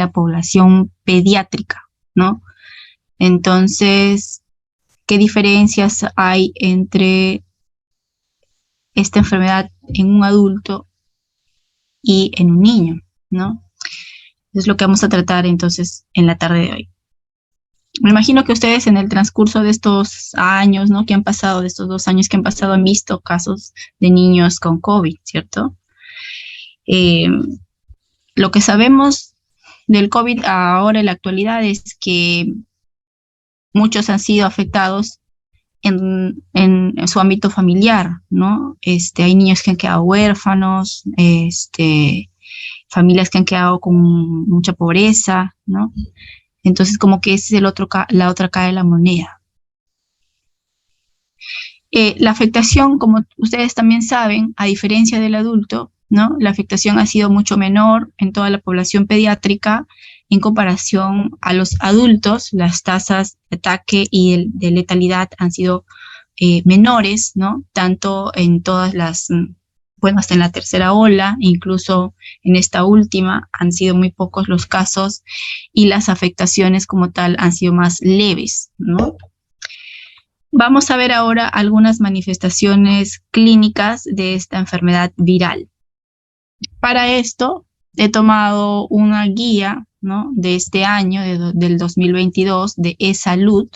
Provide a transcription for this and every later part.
la población pediátrica, ¿no? Entonces, ¿qué diferencias hay entre esta enfermedad en un adulto y en un niño, ¿no? Es lo que vamos a tratar entonces en la tarde de hoy. Me imagino que ustedes en el transcurso de estos años, ¿no?, que han pasado, de estos 2 años que han pasado, han visto casos de niños con COVID, ¿cierto? Lo que sabemos del COVID ahora en la actualidad es que muchos han sido afectados en su ámbito familiar, ¿no? Hay niños que han quedado huérfanos, familias que han quedado con mucha pobreza, ¿no? Entonces, como que ese es la otra cara de la moneda. La afectación, como ustedes también saben, a diferencia del adulto, ¿no?, la afectación ha sido mucho menor en toda la población pediátrica en comparación a los adultos. Las tasas de ataque y de letalidad han sido menores, ¿no?, tanto en todas las, bueno, hasta en la tercera ola, incluso en esta última, han sido muy pocos los casos y las afectaciones como tal han sido más leves, ¿no? Vamos a ver ahora algunas manifestaciones clínicas de esta enfermedad viral. Para esto he tomado una guía, ¿no?, de este año, del 2022, de eSalud,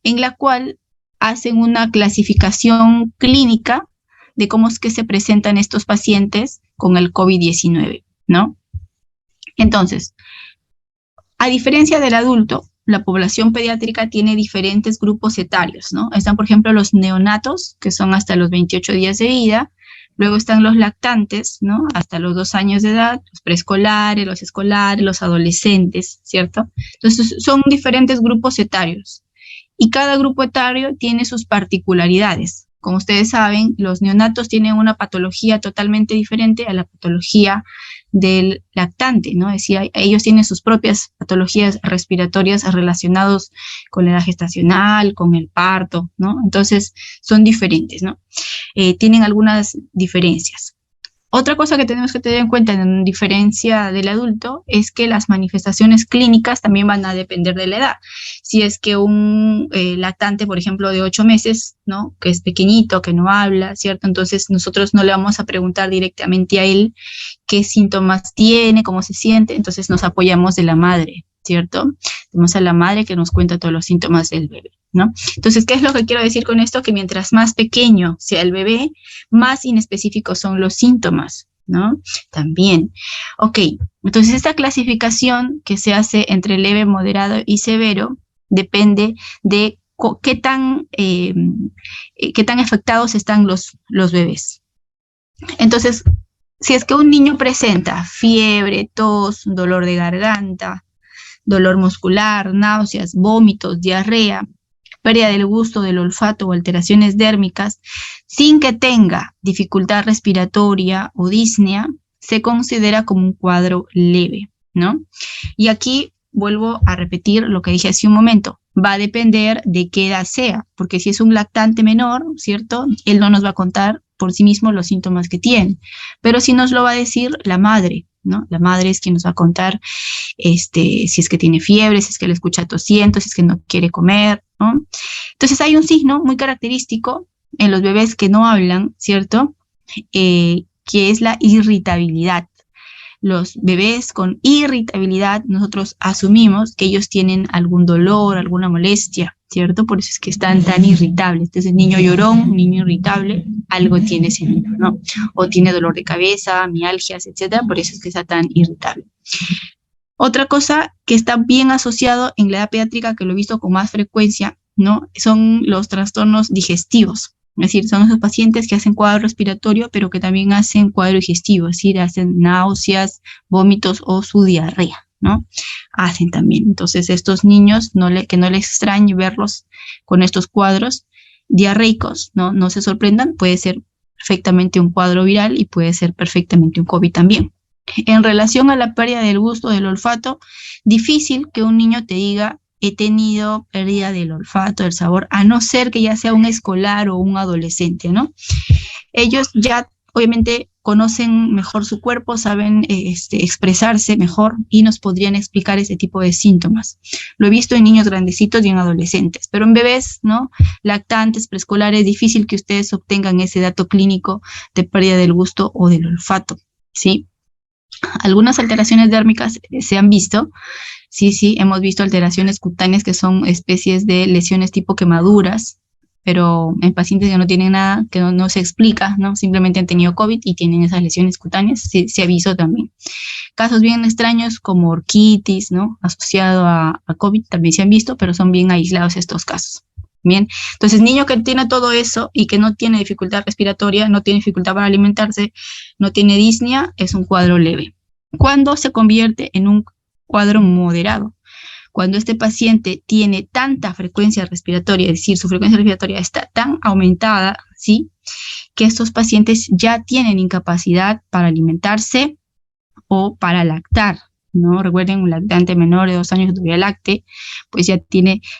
en la cual hacen una clasificación clínica de cómo es que se presentan estos pacientes con el COVID-19, ¿no? Entonces, a diferencia del adulto, la población pediátrica tiene diferentes grupos etarios, ¿no? Están, por ejemplo, los neonatos, que son hasta los 28 días de vida. Luego están los lactantes, ¿no?, hasta los 2 años de edad, los preescolares, los adolescentes, ¿cierto? Entonces, son diferentes grupos etarios. Y cada grupo etario tiene sus particularidades. Como ustedes saben, los neonatos tienen una patología totalmente diferente a la patología del lactante, ¿no? Es decir, ellos tienen sus propias patologías respiratorias relacionadas con la edad gestacional, con el parto, ¿no? Entonces, son diferentes, ¿no? Tienen algunas diferencias. Otra cosa que tenemos que tener en cuenta en diferencia del adulto es que las manifestaciones clínicas también van a depender de la edad. Si es que un lactante, por ejemplo, de 8 meses, ¿no?, que es pequeñito, que no habla, ¿cierto? Entonces nosotros no le vamos a preguntar directamente a él qué síntomas tiene, cómo se siente, entonces nos apoyamos de la madre, ¿cierto? Tenemos a la madre que nos cuenta todos los síntomas del bebé, ¿no? Entonces, ¿qué es lo que quiero decir con esto? Que mientras más pequeño sea el bebé, más inespecíficos son los síntomas, ¿no? También. Ok, entonces esta clasificación que se hace entre leve, moderado y severo depende de qué tan afectados están los bebés. Entonces, si es que un niño presenta fiebre, tos, dolor de garganta, dolor muscular, náuseas, vómitos, diarrea, pérdida del gusto, del olfato o alteraciones dérmicas, sin que tenga dificultad respiratoria o disnea, se considera como un cuadro leve, ¿no? Y aquí vuelvo a repetir lo que dije hace un momento, va a depender de qué edad sea, porque si es un lactante menor, ¿cierto?, él no nos va a contar por sí mismo los síntomas que tiene, pero sí nos lo va a decir la madre, ¿no? La madre es quien nos va a contar si es que tiene fiebre, si es que le escucha tosiendo, si es que no quiere comer, ¿no? Entonces hay un signo muy característico en los bebés que no hablan, ¿cierto?, que es la irritabilidad. Los bebés con irritabilidad, nosotros asumimos que ellos tienen algún dolor, alguna molestia, ¿cierto? Por eso es que están tan irritables. Entonces, niño llorón, niño irritable, algo tiene ese niño, ¿no? O tiene dolor de cabeza, mialgias, etcétera, por eso es que está tan irritable. Otra cosa que está bien asociado en la edad pediátrica, que lo he visto con más frecuencia, ¿no?, son los trastornos digestivos. Es decir, son esos pacientes que hacen cuadro respiratorio, pero que también hacen cuadro digestivo, es decir, hacen náuseas, vómitos o su diarrea, ¿no? Hacen también. Entonces, estos niños, que no les extrañe verlos con estos cuadros diarreicos, ¿no? No se sorprendan, puede ser perfectamente un cuadro viral y puede ser perfectamente un COVID también. En relación a la pérdida del gusto, del olfato, difícil que un niño te diga, he tenido pérdida del olfato, del sabor, a no ser que ya sea un escolar o un adolescente, ¿no? Ellos ya, obviamente, conocen mejor su cuerpo, saben expresarse mejor y nos podrían explicar ese tipo de síntomas. Lo he visto en niños grandecitos y en adolescentes, pero en bebés, ¿no? Lactantes, preescolares, es difícil que ustedes obtengan ese dato clínico de pérdida del gusto o del olfato, ¿sí? Algunas alteraciones dérmicas se han visto. Sí, hemos visto alteraciones cutáneas que son especies de lesiones tipo quemaduras, pero en pacientes que no tienen nada, que no se explica, ¿no? Simplemente han tenido COVID y tienen esas lesiones cutáneas, se avisó también. Casos bien extraños como orquitis, ¿no? Asociado a COVID también se han visto, pero son bien aislados estos casos. Bien, entonces niño que tiene todo eso y que no tiene dificultad respiratoria, no tiene dificultad para alimentarse, no tiene disnea, es un cuadro leve. ¿Cuándo se convierte en un cuadro moderado? Cuando este paciente tiene tanta frecuencia respiratoria, es decir, su frecuencia respiratoria está tan aumentada, ¿sí?, que estos pacientes ya tienen incapacidad para alimentarse o para lactar, ¿no? Recuerden, un lactante menor de 2 años que todavía lacte, pues ya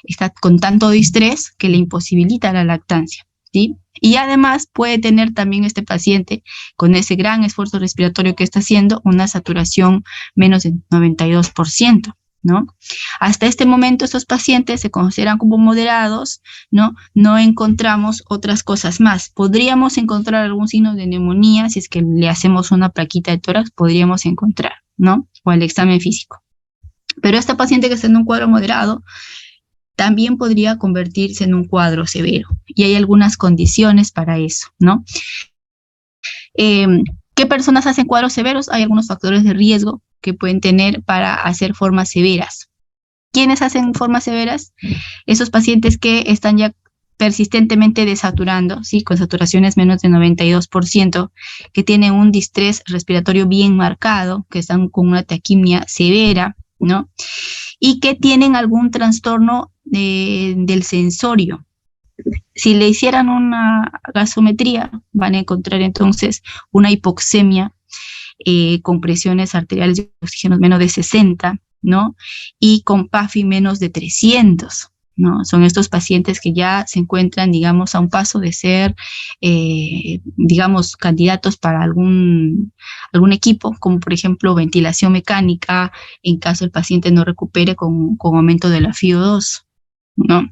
está con tanto distrés que le imposibilita la lactancia, ¿sí? Y además puede tener también este paciente, con ese gran esfuerzo respiratorio que está haciendo, una saturación menos del 92%, ¿no? Hasta este momento estos pacientes se consideran como moderados, ¿no? No encontramos otras cosas más. Podríamos encontrar algún signo de neumonía, si es que le hacemos una plaquita de tórax, podríamos encontrar, ¿no? O el examen físico. Pero esta paciente que está en un cuadro moderado también podría convertirse en un cuadro severo, y hay algunas condiciones para eso, ¿no? ¿Qué personas hacen cuadros severos? Hay algunos factores de riesgo que pueden tener para hacer formas severas. ¿Quiénes hacen formas severas? Esos pacientes que están ya persistentemente desaturando, ¿sí?, con saturaciones menos de 92%, que tienen un distrés respiratorio bien marcado, que están con una taquimia severa, ¿no? Y que tienen algún trastorno del sensorio. Si le hicieran una gasometría, van a encontrar entonces una hipoxemia con presiones arteriales de oxígeno menos de 60, ¿no? Y con PAFI menos de 300, ¿no? Son estos pacientes que ya se encuentran, digamos, a un paso de ser, digamos, candidatos para algún equipo, como por ejemplo ventilación mecánica, en caso el paciente no recupere con aumento de la FiO2, ¿no?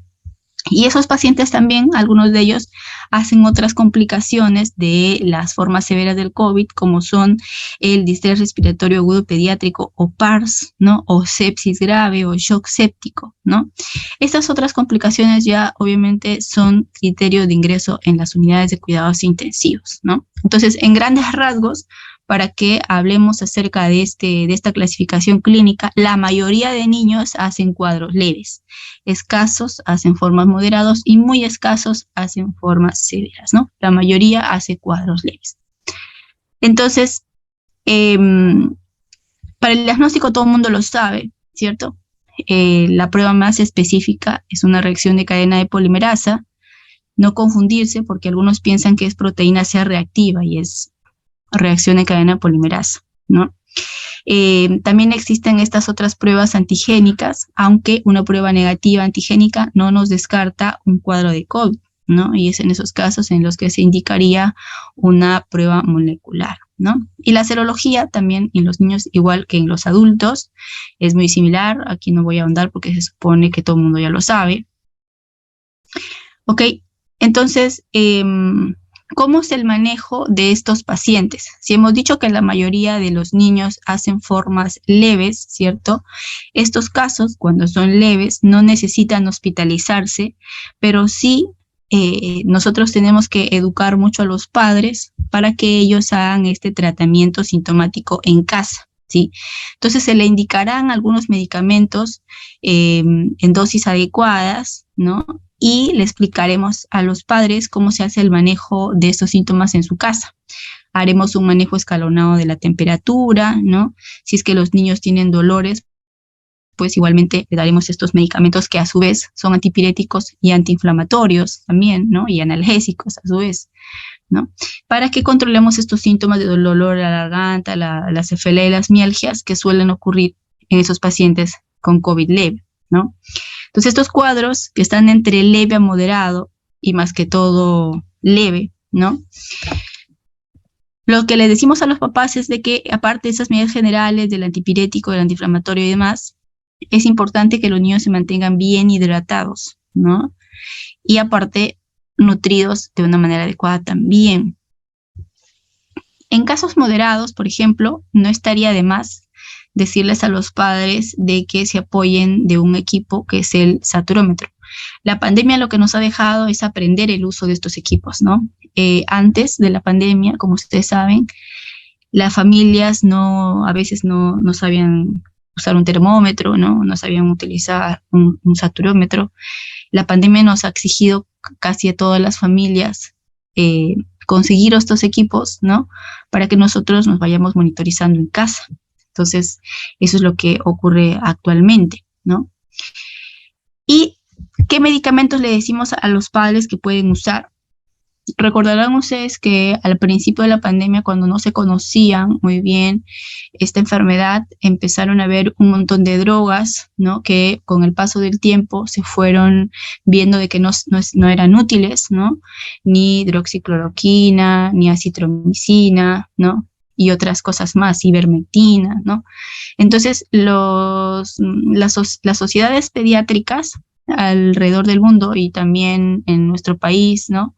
Y esos pacientes también, algunos de ellos, hacen otras complicaciones de las formas severas del COVID, como son el distrés respiratorio agudo pediátrico o PARS, ¿no? O sepsis grave o shock séptico, ¿no? Estas otras complicaciones ya obviamente son criterio de ingreso en las unidades de cuidados intensivos, ¿no? Entonces, en grandes rasgos, para que hablemos acerca de esta clasificación clínica, la mayoría de niños hacen cuadros leves, escasos hacen formas moderados y muy escasos hacen formas severas, ¿no? La mayoría hace cuadros leves. Entonces, para el diagnóstico todo el mundo lo sabe, ¿cierto? La prueba más específica es una reacción de cadena de polimerasa. No confundirse, porque algunos piensan que es proteína C reactiva y es reacción de cadena polimerasa, ¿no? También existen estas otras pruebas antigénicas, aunque una prueba negativa antigénica no nos descarta un cuadro de COVID, ¿no? Y es en esos casos en los que se indicaría una prueba molecular, ¿no? Y la serología también en los niños, igual que en los adultos, es muy similar. Aquí no voy a ahondar porque se supone que todo el mundo ya lo sabe. Ok, entonces, ¿cómo es el manejo de estos pacientes? Si hemos dicho que la mayoría de los niños hacen formas leves, ¿cierto? Estos casos, cuando son leves, no necesitan hospitalizarse, pero sí nosotros tenemos que educar mucho a los padres para que ellos hagan este tratamiento sintomático en casa, ¿sí? Entonces se le indicarán algunos medicamentos en dosis adecuadas, ¿no? Y le explicaremos a los padres cómo se hace el manejo de estos síntomas en su casa. Haremos un manejo escalonado de la temperatura, ¿no? Si es que los niños tienen dolores, pues igualmente le daremos estos medicamentos que a su vez son antipiréticos y antiinflamatorios también, ¿no? Y analgésicos a su vez, ¿no? Para que controlemos estos síntomas de dolor a la garganta, la cefalea y las mialgias que suelen ocurrir en esos pacientes con COVID leve, ¿no? Entonces, estos cuadros que están entre leve a moderado y más que todo leve, ¿no? Lo que le decimos a los papás es de que, aparte de esas medidas generales del antipirético, del antiinflamatorio y demás, es importante que los niños se mantengan bien hidratados, ¿no? Y aparte, nutridos de una manera adecuada también. En casos moderados, por ejemplo, no estaría de más decirles a los padres de que se apoyen de un equipo que es el saturómetro. La pandemia lo que nos ha dejado es aprender el uso de estos equipos, ¿no? Antes de la pandemia, como ustedes saben, las familias a veces no sabían usar un termómetro, no sabían utilizar un saturómetro. La pandemia nos ha exigido casi a todas las familias conseguir estos equipos, ¿no? Para que nosotros nos vayamos monitorizando en casa. Entonces, eso es lo que ocurre actualmente, ¿no? ¿Y qué medicamentos le decimos a los padres que pueden usar? Recordarán ustedes que al principio de la pandemia, cuando no se conocían muy bien esta enfermedad, empezaron a haber un montón de drogas, ¿no? Que con el paso del tiempo se fueron viendo de que no eran útiles, ¿no? Ni hidroxicloroquina, ni acitromicina, ¿no? Y otras cosas más, ivermectina, ¿no? Entonces, las sociedades pediátricas alrededor del mundo y también en nuestro país, ¿no?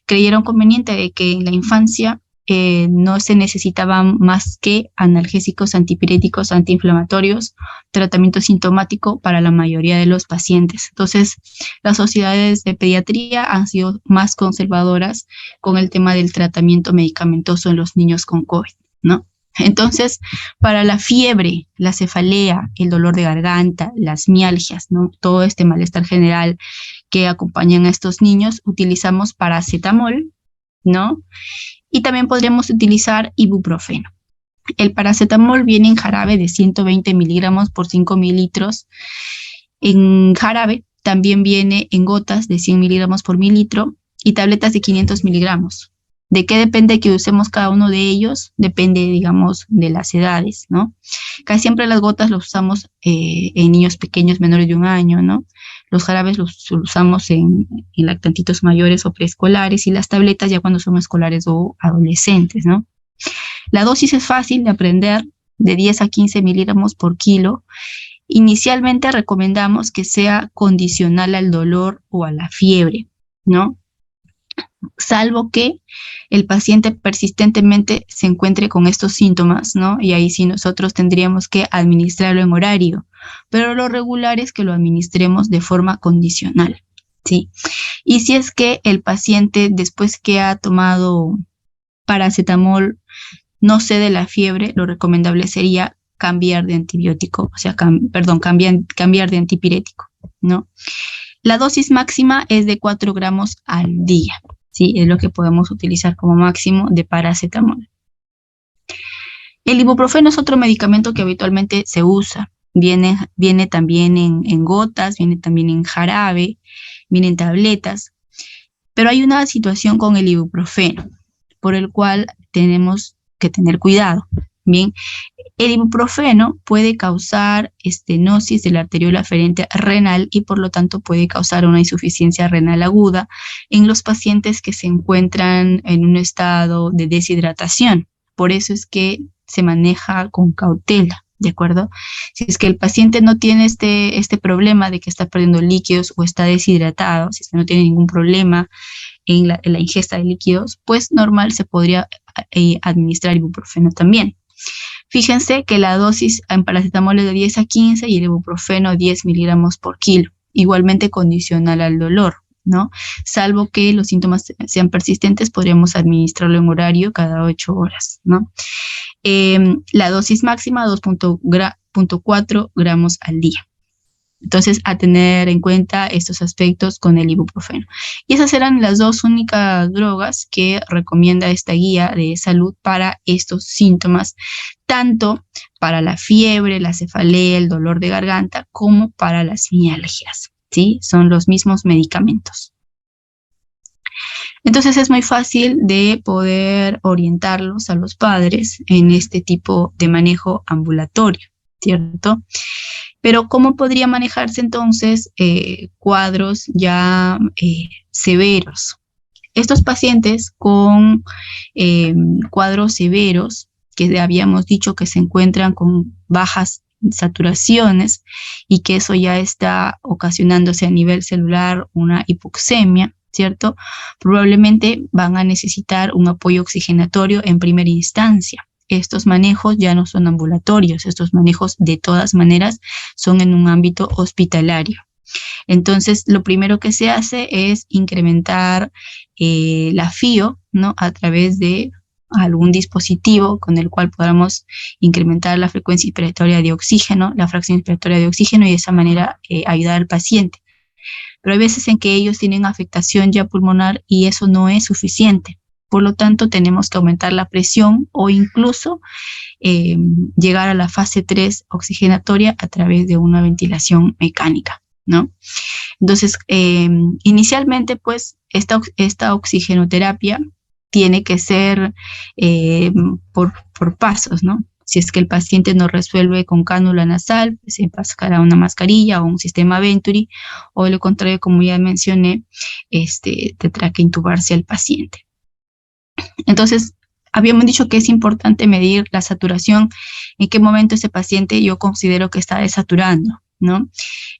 Creyeron conveniente de que en la infancia no se necesitaban más que analgésicos, antipiréticos, antiinflamatorios, tratamiento sintomático para la mayoría de los pacientes. Entonces, las sociedades de pediatría han sido más conservadoras con el tema del tratamiento medicamentoso en los niños con COVID, ¿no? Entonces, para la fiebre, la cefalea, el dolor de garganta, las mialgias, ¿no? Todo este malestar general que acompañan a estos niños, utilizamos paracetamol, ¿no? Y también podríamos utilizar ibuprofeno. El paracetamol viene en jarabe de 120 miligramos por 5 mililitros. En jarabe también viene en gotas de 100 miligramos por mililitro y tabletas de 500 miligramos. ¿De qué depende que usemos cada uno de ellos? Depende, digamos, de las edades, ¿no? Casi siempre las gotas las usamos en niños pequeños menores de 1 año, ¿no? Los jarabes los usamos en lactantitos mayores o preescolares y las tabletas ya cuando son escolares o adolescentes, ¿no? La dosis es fácil de aprender, de 10 a 15 miligramos por kilo. Inicialmente recomendamos que sea condicional al dolor o a la fiebre, ¿no? Salvo que el paciente persistentemente se encuentre con estos síntomas, ¿no? Y ahí sí nosotros tendríamos que administrarlo en horario, pero lo regular es que lo administremos de forma condicional, ¿sí? Y si es que el paciente después que ha tomado paracetamol no cede la fiebre, lo recomendable sería cambiar de antibiótico, o sea, cambiar de antipirético, ¿no? La dosis máxima es de 4 gramos al día. ¿Sí? Es lo que podemos utilizar como máximo de paracetamol. El ibuprofeno es otro medicamento que habitualmente se usa. Viene también en gotas, viene también en jarabe, viene en tabletas. Pero hay una situación con el ibuprofeno, por el cual tenemos que tener cuidado. Bien, el ibuprofeno puede causar estenosis de la arteriola aferente renal y por lo tanto puede causar una insuficiencia renal aguda en los pacientes que se encuentran en un estado de deshidratación. Por eso es que se maneja con cautela, ¿de acuerdo? Si es que el paciente no tiene este problema de que está perdiendo líquidos o está deshidratado, si es que no tiene ningún problema en la ingesta de líquidos, pues normal se podría administrar ibuprofeno también. Fíjense que la dosis en paracetamol es de 10 a 15 y el ibuprofeno 10 miligramos por kilo, igualmente condicional al dolor, ¿no? Salvo que los síntomas sean persistentes, podríamos administrarlo en horario cada 8 horas, ¿no? La dosis máxima 2.4 gramos al día. Entonces, a tener en cuenta estos aspectos con el ibuprofeno. Y esas eran las dos únicas drogas que recomienda esta guía de salud para estos síntomas, tanto para la fiebre, la cefalea, el dolor de garganta, como para las mialgias, ¿sí? Son los mismos medicamentos. Entonces, es muy fácil de poder orientarlos a los padres en este tipo de manejo ambulatorio, ¿cierto? Pero ¿cómo podría manejarse entonces cuadros ya severos? Estos pacientes con cuadros severos, que habíamos dicho que se encuentran con bajas saturaciones y que eso ya está ocasionándose a nivel celular una hipoxemia, ¿cierto? Probablemente van a necesitar un apoyo oxigenatorio en primera instancia. Estos manejos ya no son ambulatorios, estos manejos de todas maneras son en un ámbito hospitalario. Entonces, lo primero que se hace es incrementar la FIO, ¿no? A través de algún dispositivo con el cual podamos incrementar la frecuencia inspiratoria de oxígeno, la fracción inspiratoria de oxígeno y de esa manera ayudar al paciente. Pero hay veces en que ellos tienen afectación ya pulmonar y eso no es suficiente. Por lo tanto, tenemos que aumentar la presión o incluso llegar a la fase 3 oxigenatoria a través de una ventilación mecánica, ¿no? Entonces, inicialmente, pues, esta oxigenoterapia tiene que ser por pasos, ¿no? Si es que el paciente no resuelve con cánula nasal, pues se empascará una mascarilla o un sistema Venturi, o de lo contrario, como ya mencioné, tendrá que intubarse al paciente. Entonces, habíamos dicho que es importante medir la saturación, en qué momento ese paciente yo considero que está desaturando, ¿no?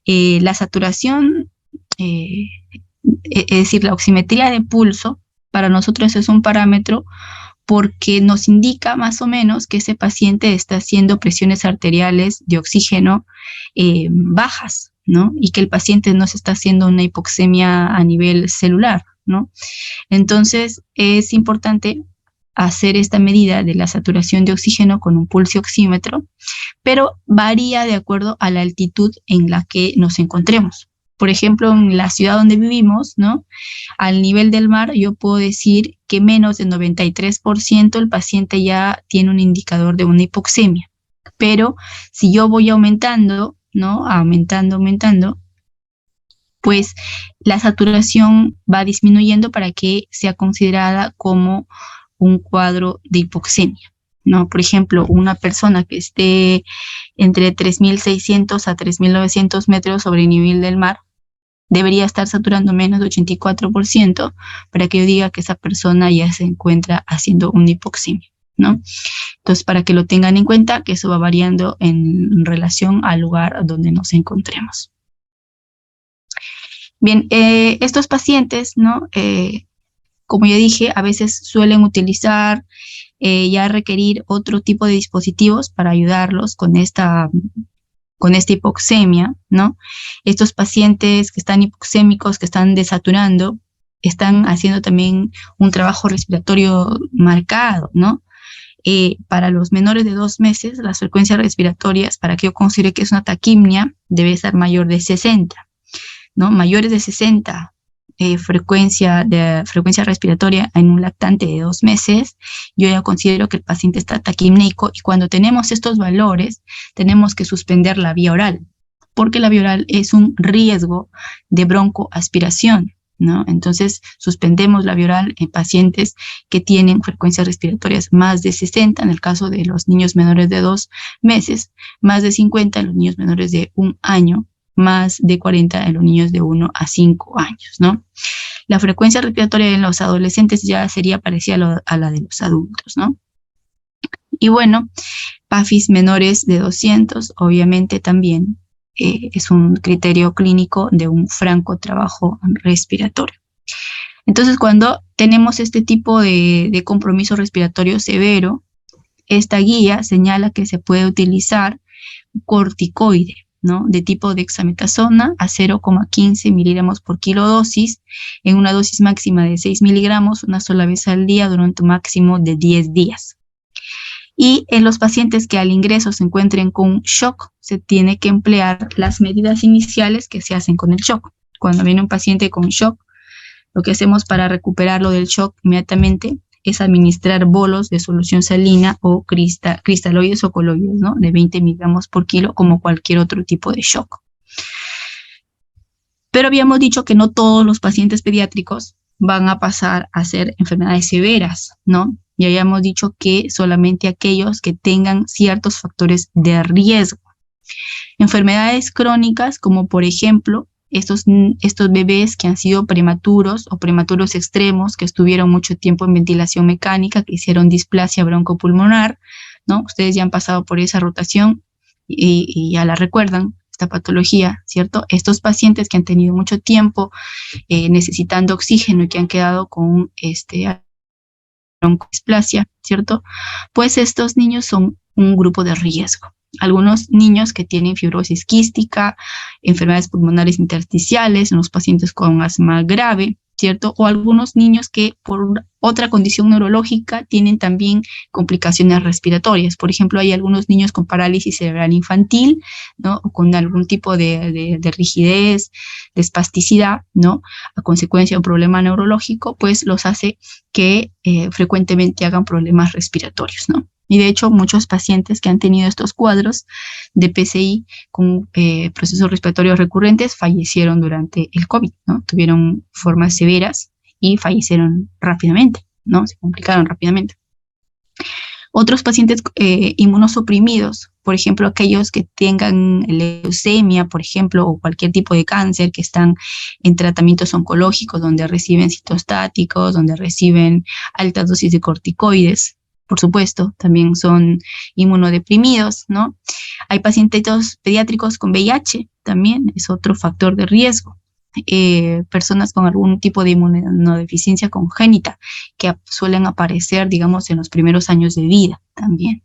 La saturación, es decir, la oximetría de pulso, para nosotros es un parámetro porque nos indica más o menos que ese paciente está haciendo presiones arteriales de oxígeno bajas, ¿no? Y que el paciente no se está haciendo una hipoxemia a nivel celular, ¿no? Entonces, es importante hacer esta medida de la saturación de oxígeno con un pulso oxímetro, pero varía de acuerdo a la altitud en la que nos encontremos. Por ejemplo, en la ciudad donde vivimos, ¿no? Al nivel del mar, yo puedo decir que menos del 93% el paciente ya tiene un indicador de una hipoxemia. Pero si yo voy aumentando, ¿no? Aumentando, pues la saturación va disminuyendo para que sea considerada como un cuadro de hipoxemia, ¿no? Por ejemplo, una persona que esté entre 3.600 a 3.900 metros sobre el nivel del mar debería estar saturando menos de 84% para que yo diga que esa persona ya se encuentra haciendo una hipoxemia, ¿no? Entonces, para que lo tengan en cuenta, que eso va variando en relación al lugar donde nos encontremos. Bien, estos pacientes, ¿no? Como ya dije, a veces suelen utilizar ya requerir otro tipo de dispositivos para ayudarlos con esta hipoxemia, ¿no? Estos pacientes que están hipoxémicos, que están desaturando, están haciendo también un trabajo respiratorio marcado, ¿no? Para los menores de 2 meses, las frecuencias respiratorias, para que yo considere que es una taquimia, debe ser mayor de 60, ¿no? Mayores de 60 frecuencia respiratoria en un lactante de 2 meses, yo ya considero que el paciente está taquimnéico y cuando tenemos estos valores, tenemos que suspender la vía oral, porque la vía oral es un riesgo de broncoaspiración, ¿no? Entonces, suspendemos la vía oral en pacientes que tienen frecuencias respiratorias más de 60, en el caso de los niños menores de 2 meses, más de 50 en los niños menores de 1 año, más de 40 en los niños de 1 a 5 años, ¿no? La frecuencia respiratoria en los adolescentes ya sería parecida a la de los adultos, ¿no? Y bueno, PAFIs menores de 200, obviamente también es un criterio clínico de un franco trabajo respiratorio. Entonces, cuando tenemos este tipo de compromiso respiratorio severo, esta guía señala que se puede utilizar corticoide, ¿no? De tipo dexametasona a 0,15 miligramos por kilodosis en una dosis máxima de 6 miligramos una sola vez al día durante un máximo de 10 días. Y en los pacientes que al ingreso se encuentren con shock, se tiene que emplear las medidas iniciales que se hacen con el shock. Cuando viene un paciente con shock, lo que hacemos para recuperarlo del shock inmediatamente es administrar bolos de solución salina o cristaloides o coloides, ¿no? De 20 miligramos por kilo, como cualquier otro tipo de shock. Pero habíamos dicho que no todos los pacientes pediátricos van a pasar a ser enfermedades severas, ¿no? Y habíamos dicho que solamente aquellos que tengan ciertos factores de riesgo. Enfermedades crónicas, como por ejemplo estos bebés que han sido prematuros o prematuros extremos, que estuvieron mucho tiempo en ventilación mecánica, que hicieron displasia broncopulmonar, ¿no? Ustedes ya han pasado por esa rotación y ya la recuerdan, esta patología, ¿cierto? Estos pacientes que han tenido mucho tiempo necesitando oxígeno y que han quedado con broncodisplasia, ¿cierto? Pues estos niños son un grupo de riesgo. Algunos niños que tienen fibrosis quística, enfermedades pulmonares intersticiales, unos pacientes con asma grave, ¿cierto? O algunos niños que por otra condición neurológica tienen también complicaciones respiratorias. Por ejemplo, hay algunos niños con parálisis cerebral infantil, ¿no? O con algún tipo de rigidez, de espasticidad, ¿no? A consecuencia de un problema neurológico, pues los hace que frecuentemente hagan problemas respiratorios, ¿no? Y de hecho, muchos pacientes que han tenido estos cuadros de PCI con procesos respiratorios recurrentes fallecieron durante el COVID, ¿no? Tuvieron formas severas y fallecieron rápidamente, ¿no? Se complicaron rápidamente. Otros pacientes inmunosuprimidos, por ejemplo, aquellos que tengan leucemia, por ejemplo, o cualquier tipo de cáncer, que están en tratamientos oncológicos, donde reciben citostáticos, donde reciben altas dosis de corticoides, por supuesto, también son inmunodeprimidos, ¿no? Hay pacientes pediátricos con VIH, también es otro factor de riesgo. Personas con algún tipo de inmunodeficiencia congénita que suelen aparecer, digamos, en los primeros años de vida también.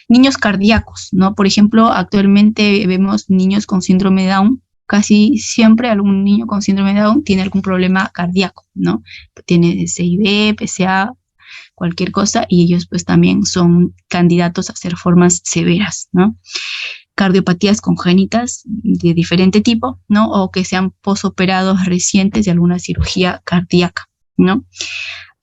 Niños cardíacos, ¿no? Por ejemplo, actualmente vemos niños con síndrome de Down. Casi siempre algún niño con síndrome de Down tiene algún problema cardíaco, ¿no? Tiene CID, PCA, cualquier cosa, y ellos pues también son candidatos a hacer formas severas, ¿no? Cardiopatías congénitas de diferente tipo, ¿no? O que sean posoperados recientes de alguna cirugía cardíaca, ¿no?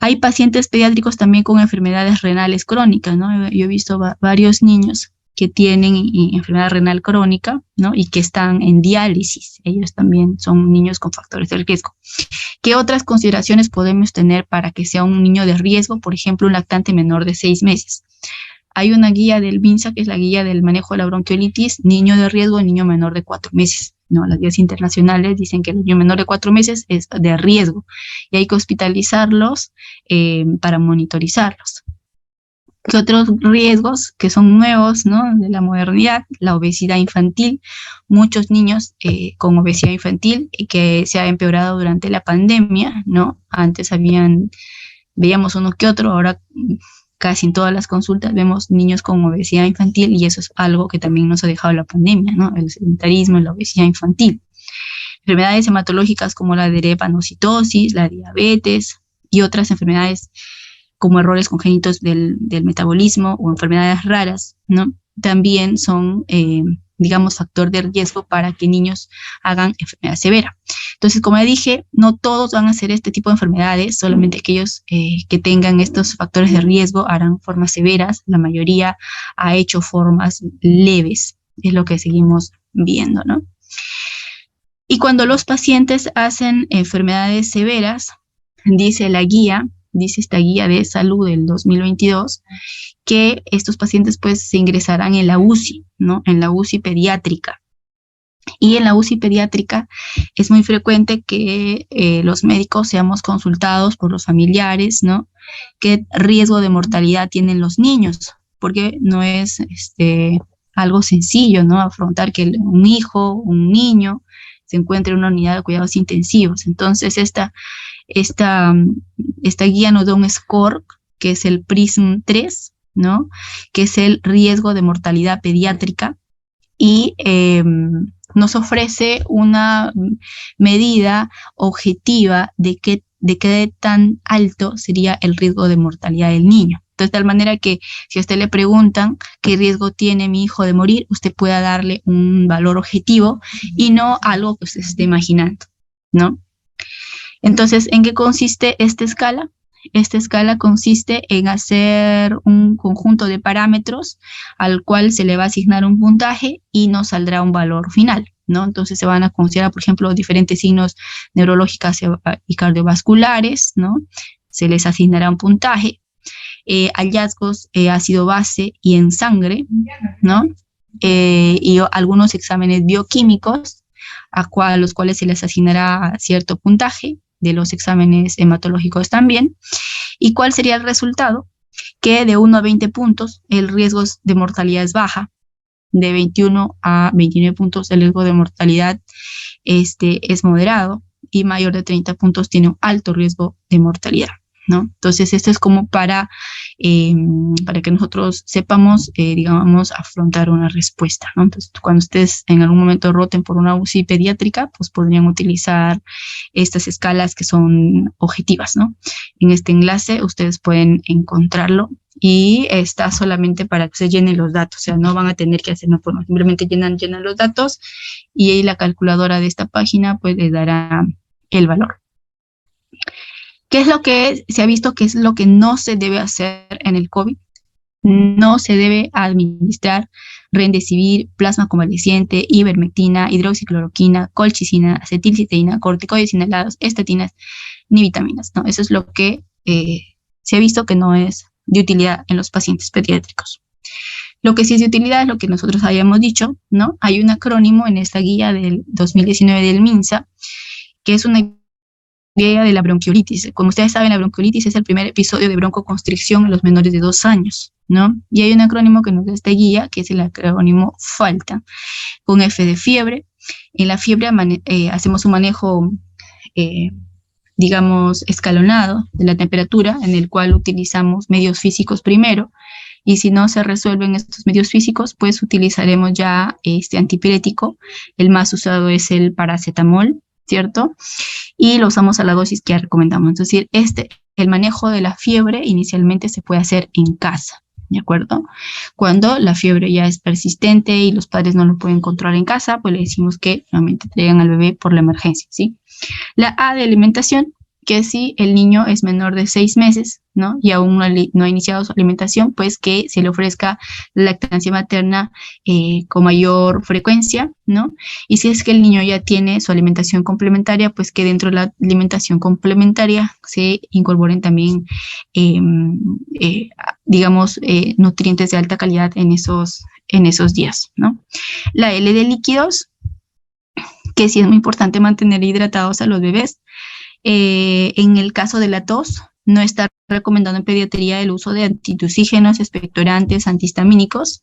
Hay pacientes pediátricos también con enfermedades renales crónicas, ¿no? Yo he visto varios niños que tienen enfermedad renal crónica, ¿no? Y que están en diálisis. Ellos también son niños con factores de riesgo. ¿Qué otras consideraciones podemos tener para que sea un niño de riesgo? Por ejemplo, un lactante menor de 6 meses. Hay una guía del MINSA, que es la guía del manejo de la bronquiolitis, niño de riesgo, niño menor de 4 meses. ¿No? Las guías internacionales dicen que el niño menor de 4 meses es de riesgo y hay que hospitalizarlos para monitorizarlos. ¿Qué otros riesgos que son nuevos, ¿no? De la modernidad? La obesidad infantil. Muchos niños con obesidad infantil que se ha empeorado durante la pandemia, ¿no? Antes veíamos uno que otro, ahora casi en todas las consultas vemos niños con obesidad infantil y eso es algo que también nos ha dejado la pandemia, ¿no? El sedentarismo y la obesidad infantil. Enfermedades hematológicas como la drepanocitosis, la diabetes y otras enfermedades como errores congénitos del metabolismo o enfermedades raras, ¿no? También son, digamos, factor de riesgo para que niños hagan enfermedad severa. Entonces, como ya dije, no todos van a hacer este tipo de enfermedades, solamente aquellos que tengan estos factores de riesgo harán formas severas. La mayoría ha hecho formas leves, es lo que seguimos viendo, ¿no? Y cuando los pacientes hacen enfermedades severas, dice esta guía de salud del 2022, que estos pacientes pues se ingresarán en la UCI, ¿no? En la UCI pediátrica. Y en la UCI pediátrica es muy frecuente que los médicos seamos consultados por los familiares, ¿no? ¿Qué riesgo de mortalidad tienen los niños? Porque no es algo sencillo, ¿no? Afrontar que un hijo, un niño, se encuentre en una unidad de cuidados intensivos. Entonces, esta guía nos da un score, que es el PRISM-3, ¿no? Que es el riesgo de mortalidad pediátrica, y nos ofrece una medida objetiva de qué tan alto sería el riesgo de mortalidad del niño. Entonces, de tal manera que si a usted le preguntan qué riesgo tiene mi hijo de morir, usted pueda darle un valor objetivo y no algo que usted esté imaginando, ¿no? Entonces, ¿en qué consiste esta escala? Esta escala consiste en hacer un conjunto de parámetros al cual se le va a asignar un puntaje y nos saldrá un valor final, ¿no? Entonces se van a considerar, por ejemplo, diferentes signos neurológicos y cardiovasculares, ¿no? Se les asignará un puntaje, hallazgos ácido base y en sangre, ¿no? Y algunos exámenes bioquímicos, a los cuales se les asignará cierto puntaje de los exámenes hematológicos también. ¿Y cuál sería el resultado? Que de 1 a 20 puntos el riesgo de mortalidad es baja, de 21 a 29 puntos el riesgo de mortalidad es moderado, y mayor de 30 puntos tiene un alto riesgo de mortalidad, ¿no? Entonces, esto es como para que nosotros sepamos, digamos, afrontar una respuesta, ¿no? Entonces, cuando ustedes en algún momento roten por una UCI pediátrica, pues podrían utilizar estas escalas que son objetivas, ¿no? En este enlace ustedes pueden encontrarlo, y está solamente para que se llenen los datos, o sea, no van a tener que hacer, no, simplemente llenan los datos, y ahí la calculadora de esta página pues les dará el valor. ¿Qué es lo que se ha visto que es lo que no se debe hacer en el COVID? No se debe administrar remdesivir, plasma convaleciente, ivermectina, hidroxicloroquina, colchicina, acetilcisteína, corticoides inhalados, estatinas, ni vitaminas, ¿no? Eso es lo que se ha visto que no es de utilidad en los pacientes pediátricos. Lo que sí es de utilidad es lo que nosotros habíamos dicho, ¿no? Hay un acrónimo en esta guía del 2019 del MINSA, que es una guía de la bronquiolitis. Como ustedes saben, la bronquiolitis es el primer episodio de broncoconstricción en los menores de 2 años, ¿no? Y hay un acrónimo que nos da esta guía, que es el acrónimo FALTA, con F de fiebre. En la fiebre hacemos un manejo, digamos, escalonado de la temperatura, en el cual utilizamos medios físicos primero, y si no se resuelven estos medios físicos, pues utilizaremos ya este antipirético. El más usado es el paracetamol, ¿cierto? Y lo usamos a la dosis que recomendamos. Es decir, el manejo de la fiebre inicialmente se puede hacer en casa, ¿de acuerdo? Cuando la fiebre ya es persistente y los padres no lo pueden controlar en casa, pues le decimos que nuevamente traigan al bebé por la emergencia, ¿sí? La A de alimentación, que si el niño es menor de 6 meses, ¿no? Y aún no ha iniciado su alimentación, pues que se le ofrezca lactancia materna con mayor frecuencia, ¿no? Y si es que el niño ya tiene su alimentación complementaria, pues que dentro de la alimentación complementaria se incorporen también, digamos, nutrientes de alta calidad en esos días, ¿no? La L de líquidos, que sí es muy importante mantener hidratados a los bebés. En el caso de la tos, no está recomendado en pediatría el uso de antitusígenos, expectorantes, antihistamínicos,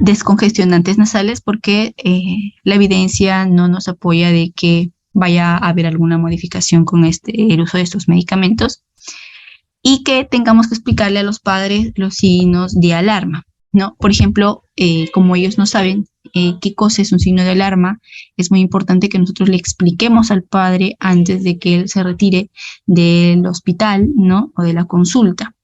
descongestionantes nasales, porque la evidencia no nos apoya de que vaya a haber alguna modificación con el uso de estos medicamentos, y que tengamos que explicarle a los padres los signos de alarma, ¿no? Por ejemplo, como ellos no saben qué cosa es un signo de alarma, es muy importante que nosotros le expliquemos al padre antes de que él se retire del hospital, ¿no? O de la consulta.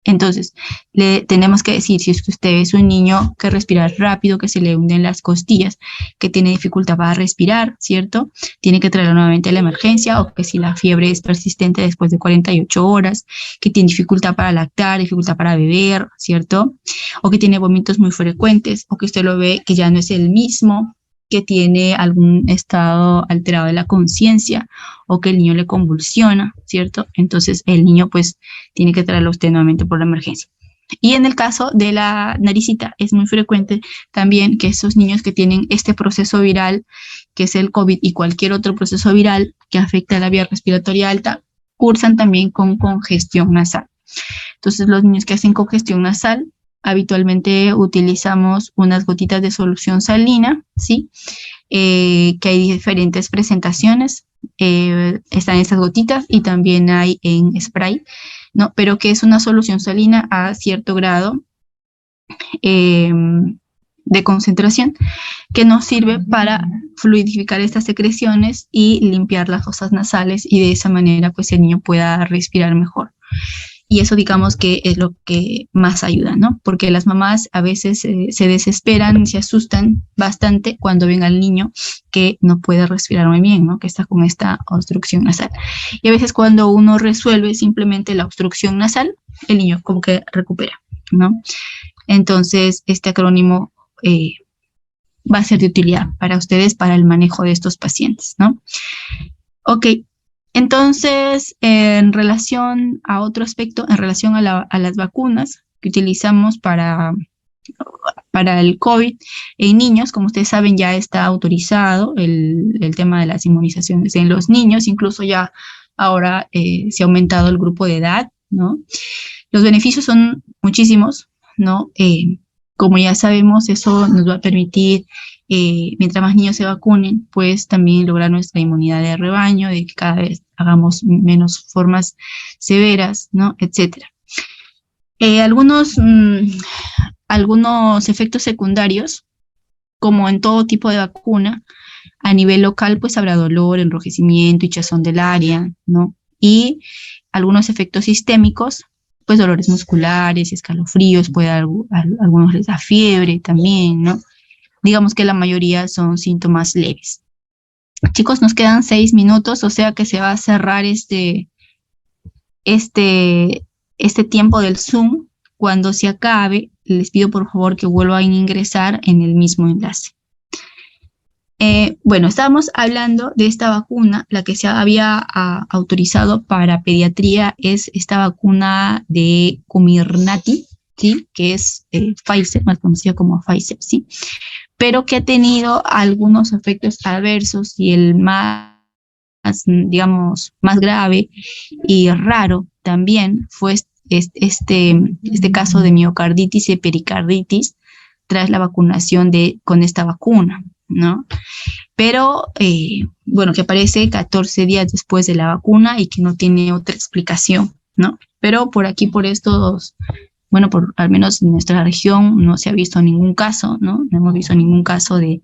Entonces, le tenemos que decir, si es que usted es un niño que respira rápido, que se le hunden las costillas, que tiene dificultad para respirar, ¿cierto? Tiene que traerlo nuevamente a la emergencia, o que si la fiebre es persistente después de 48 horas, que tiene dificultad para lactar, dificultad para beber, ¿cierto? O que tiene vómitos muy frecuentes, o que usted lo ve que ya no es el mismo, que tiene algún estado alterado de la conciencia, o que el niño le convulsiona, ¿cierto? Entonces el niño pues tiene que traerlo usted nuevamente por la emergencia. Y en el caso de la naricita es muy frecuente también que esos niños que tienen este proceso viral, que es el COVID y cualquier otro proceso viral que afecta a la vía respiratoria alta, cursan también con congestión nasal. Entonces los niños que hacen congestión nasal, habitualmente utilizamos unas gotitas de solución salina, ¿sí? Que hay diferentes presentaciones, están estas gotitas y también hay en spray, ¿no? Pero que es una solución salina a cierto grado de concentración, que nos sirve para fluidificar estas secreciones y limpiar las fosas nasales, y de esa manera pues el niño pueda respirar mejor. Y eso digamos que es lo que más ayuda, ¿no? Porque las mamás a veces se desesperan, se asustan bastante cuando ven al niño que no puede respirar muy bien, ¿no? Que está con esta obstrucción nasal. Y a veces cuando uno resuelve simplemente la obstrucción nasal, el niño como que recupera, ¿no? Entonces, este acrónimo va a ser de utilidad para ustedes para el manejo de estos pacientes, ¿no? Ok. Entonces, en relación a otro aspecto, en relación a las vacunas que utilizamos para para el COVID en niños, como ustedes saben, ya está autorizado el tema de las inmunizaciones en los niños, incluso ya ahora se ha aumentado el grupo de edad, ¿no? Los beneficios son muchísimos, ¿no? Como ya sabemos, eso nos va a permitir, mientras más niños se vacunen, pues también lograr nuestra inmunidad de rebaño, de que cada vez hagamos menos formas severas, ¿no? Etcétera. Algunos efectos secundarios, como en todo tipo de vacuna, a nivel local, pues habrá dolor, enrojecimiento, hinchazón del área, ¿no? Y algunos efectos sistémicos, pues dolores musculares, escalofríos, algunos les da fiebre también, ¿no? Digamos que la mayoría son síntomas leves. Chicos, nos quedan 6 minutos, o sea que se va a cerrar este tiempo del Zoom. Cuando se acabe, les pido por favor que vuelvan a ingresar en el mismo enlace. Bueno, estábamos hablando de esta vacuna, la que se había autorizado para pediatría es esta vacuna de Comirnaty, ¿sí? Que es Pfizer, más conocida como Pfizer, ¿sí? Pero que ha tenido algunos efectos adversos y el digamos, más grave y raro también fue este caso de miocarditis y pericarditis tras la vacunación con esta vacuna, ¿no? Pero, bueno, que aparece 14 días después de la vacuna y que no tiene otra explicación, ¿no? Pero por aquí, por estos, bueno, al menos en nuestra región no se ha visto ningún caso, ¿no? No hemos visto ningún caso de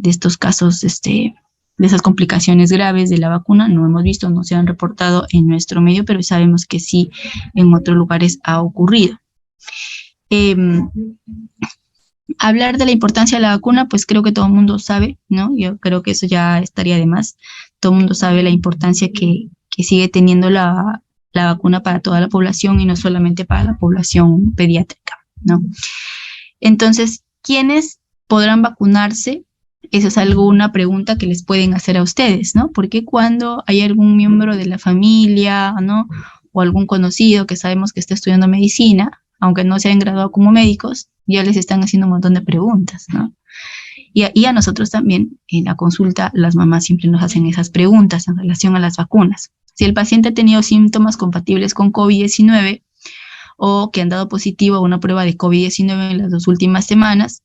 estos casos, de esas complicaciones graves de la vacuna, no hemos visto, no se han reportado en nuestro medio, pero sabemos que sí en otros lugares ha ocurrido. Hablar de la importancia de la vacuna, pues creo que todo el mundo sabe, ¿no? Yo creo que eso ya estaría de más. Todo el mundo sabe la importancia que sigue teniendo la vacuna para toda la población y no solamente para la población pediátrica, ¿no? Entonces, ¿quiénes podrán vacunarse? Esa es una pregunta que les pueden hacer a ustedes, ¿no? Porque cuando hay algún miembro de la familia, ¿no? O algún conocido que sabemos que está estudiando medicina, aunque no se hayan graduado como médicos, ya les están haciendo un montón de preguntas, ¿no? Y a nosotros también, en la consulta, las mamás siempre nos hacen esas preguntas en relación a las vacunas. Si el paciente ha tenido síntomas compatibles con COVID-19 o que han dado positivo a una prueba de COVID-19 en las 2 últimas semanas,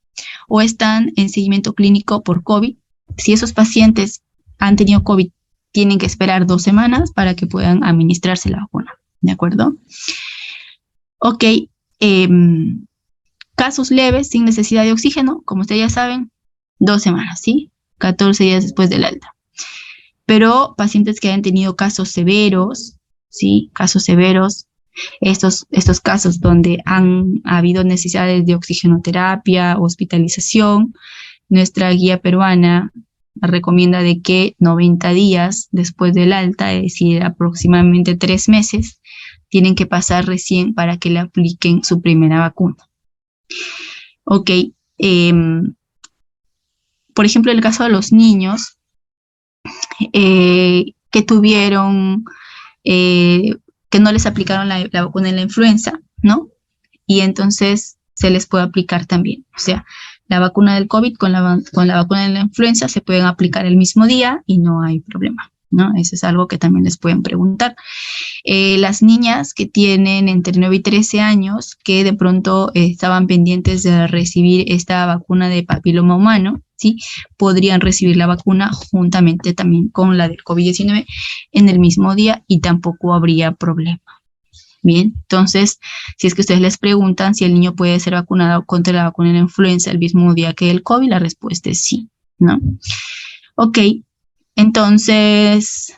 o están en seguimiento clínico por COVID, si esos pacientes han tenido COVID, tienen que esperar 2 semanas para que puedan administrarse la vacuna, ¿de acuerdo? Ok, casos leves sin necesidad de oxígeno, como ustedes ya saben, 2 semanas, ¿sí? 14 días después del alta. Pero pacientes que hayan tenido casos severos, ¿sí? Casos severos, estos casos donde han habido necesidades de oxigenoterapia, hospitalización, nuestra guía peruana recomienda de que 90 días después del alta, es decir, aproximadamente 3 meses, tienen que pasar recién para que le apliquen su primera vacuna. Ok, por ejemplo, el caso de los niños que tuvieron, que no les aplicaron la vacuna de la influenza, ¿no? Y entonces se les puede aplicar también. O sea, la vacuna del COVID con la vacuna de la influenza se pueden aplicar el mismo día y no hay problema, ¿no? Eso es algo que también les pueden preguntar. Las niñas que tienen entre 9 y 13 años, que de pronto estaban pendientes de recibir esta vacuna de papiloma humano, ¿sí? Podrían recibir la vacuna juntamente también con la del COVID-19 en el mismo día y tampoco habría problema. Bien, entonces, si es que ustedes les preguntan si el niño puede ser vacunado contra la vacuna de la influenza el mismo día que el COVID, la respuesta es sí, ¿no? Ok, entonces,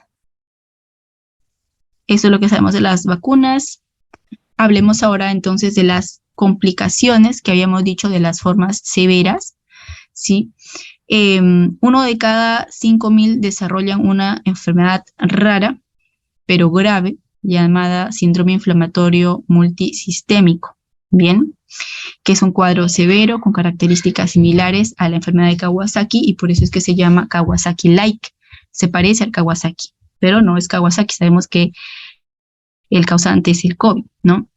eso es lo que sabemos de las vacunas. Hablemos ahora entonces de las complicaciones que habíamos dicho de las formas severas, ¿sí? 1 de cada 5.000 desarrollan una enfermedad rara, pero grave, llamada síndrome inflamatorio multisistémico, ¿bien? Que es un cuadro severo con características similares a la enfermedad de Kawasaki y por eso es que se llama Kawasaki-like. Se parece al Kawasaki, pero no es Kawasaki. Sabemos que el causante es el COVID, ¿no?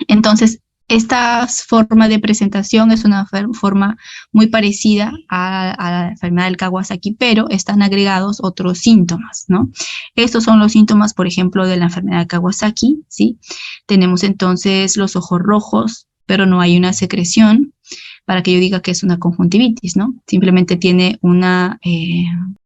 Entonces, Esta forma de presentación es una forma muy parecida a la enfermedad del Kawasaki, pero están agregados otros síntomas, ¿no? Estos son los síntomas, por ejemplo, de la enfermedad de Kawasaki, ¿sí? Tenemos entonces los ojos rojos, pero no hay una secreción para que yo diga que es una conjuntivitis, ¿no? Simplemente tiene una